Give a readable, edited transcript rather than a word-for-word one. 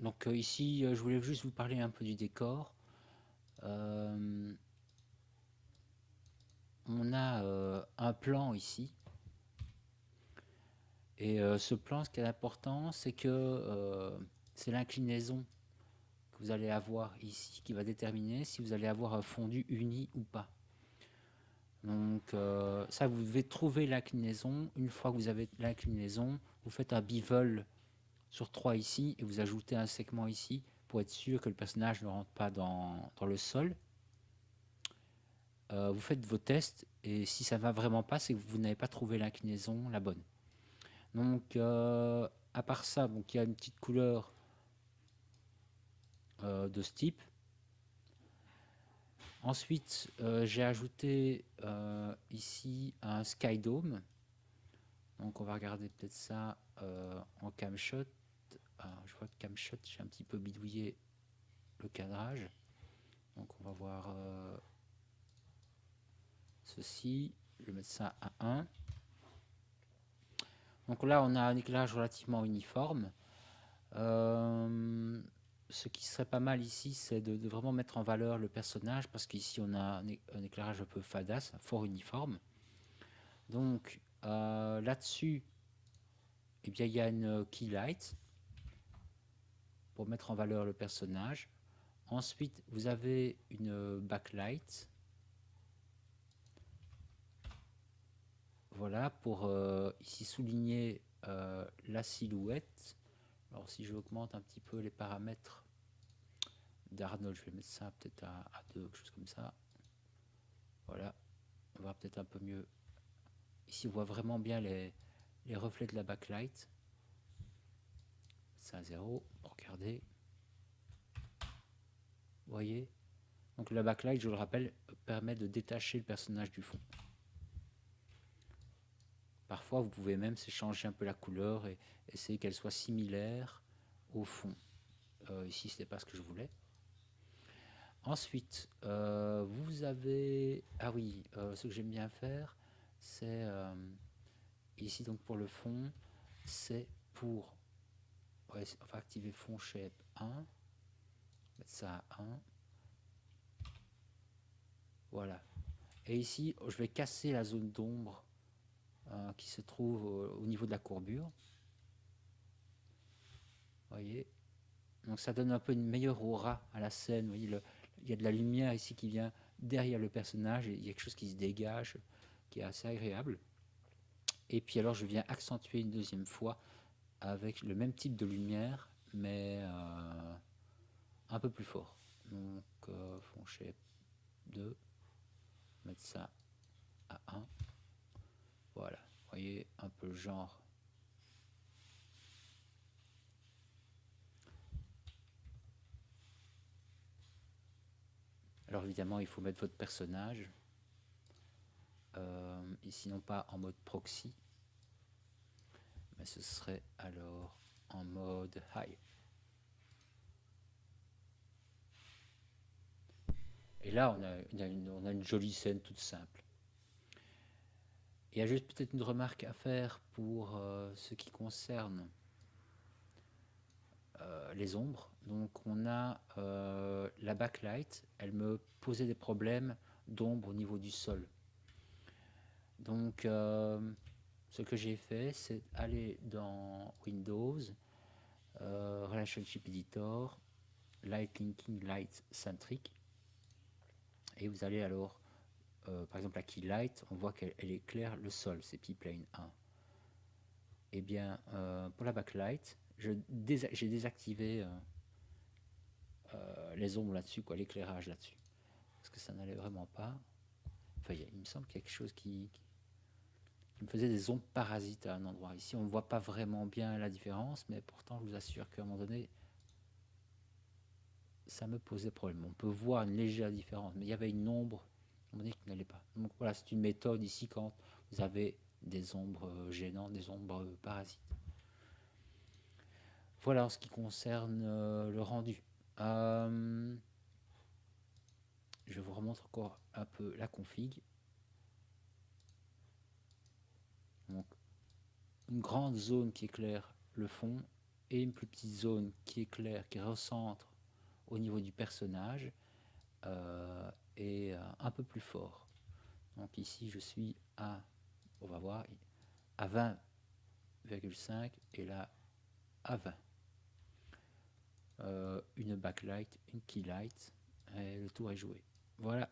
Donc ici, je voulais juste vous parler un peu du décor. Euh, on a un plan ici. Et ce plan, ce qui est important, c'est que c'est l'inclinaison que vous allez avoir ici qui va déterminer si vous allez avoir un fondu uni ou pas. Donc ça, vous devez trouver l'inclinaison. Une fois que vous avez l'inclinaison, vous faites un bevel sur 3 ici et vous ajoutez un segment ici pour être sûr que le personnage ne rentre pas dans le sol. Vous faites vos tests et si ça va vraiment pas, c'est que vous n'avez pas trouvé l'inclinaison la bonne. Donc à part ça, donc il y a une petite couleur de ce type. Ensuite, j'ai ajouté ici un sky dome. Donc on va regarder peut-être ça en camshot. Alors, je vois que camshot, j'ai un petit peu bidouillé le cadrage. Donc on va voir ceci. Je vais mettre ça à 1. Donc là, on a un éclairage relativement uniforme. Ce qui serait pas mal ici, c'est de vraiment mettre en valeur le personnage, parce qu'ici, on a un éclairage un peu fadasse, fort uniforme. Donc là-dessus, eh bien, il y a une key light pour mettre en valeur le personnage. Ensuite, vous avez une backlight. Voilà, pour ici souligner la silhouette. Alors si j'augmente un petit peu les paramètres d'Arnold, je vais mettre ça peut-être à 2, quelque chose comme ça. Voilà, on voit peut-être un peu mieux. Ici, on voit vraiment bien les reflets de la backlight. C'est à 0, regardez. Vous voyez. Donc la backlight, je le rappelle, permet de détacher le personnage du fond. Parfois, vous pouvez même changer un peu la couleur et essayer qu'elle soit similaire au fond. Ici, ce n'est pas ce que je voulais. Ensuite, vous avez... Ah oui, ce que j'aime bien faire, c'est... ici, donc pour le fond, c'est pour... Ouais, on va activer fond shape 1. Mettre ça à 1. Voilà. Et ici, je vais casser la zone d'ombre qui se trouve au niveau de la courbure. Vous voyez. Donc ça donne un peu une meilleure aura à la scène. Vous voyez, il y a de la lumière ici qui vient derrière le personnage et il y a quelque chose qui se dégage qui est assez agréable. Et puis alors je viens accentuer une deuxième fois avec le même type de lumière mais un peu plus fort. Donc fond shape 2, mettre ça à 1. Voilà, vous voyez un peu le genre. Alors évidemment il faut mettre votre personnage ici non pas en mode proxy, mais ce serait alors en mode high. Et là, on a une jolie scène toute simple. Il y a juste peut-être une remarque à faire pour ce qui concerne les ombres. Donc on a la backlight, elle me posait des problèmes d'ombre au niveau du sol. Donc ce que j'ai fait, c'est aller dans Windows, Relationship Editor, Light Linking Light Centric, et vous allez alors, par exemple la Key Light, on voit qu'elle éclaire le sol, c'est P-Plane 1. Eh bien, pour la backlight, j'ai désactivé les ombres là-dessus, l'éclairage là-dessus, parce que ça n'allait vraiment pas. Enfin, il me semble qu'il y a quelque chose qui me faisait des ombres parasites à un endroit. Ici, on ne voit pas vraiment bien la différence, mais pourtant, je vous assure qu'à un moment donné, ça me posait problème. On peut voir une légère différence, mais il y avait une ombre à un moment donné qui n'allait pas. Donc voilà, c'est une méthode ici quand vous avez des ombres gênantes, des ombres parasites. Voilà en ce qui concerne le rendu. Je vous remontre encore un peu la config. Donc, une grande zone qui éclaire le fond et une plus petite zone qui éclaire, qui recentre au niveau du personnage, est un peu plus fort. Donc ici je suis à, on va voir, à 20,5 et là à 20. Une backlight, une keylight, et le tour est joué. Voilà.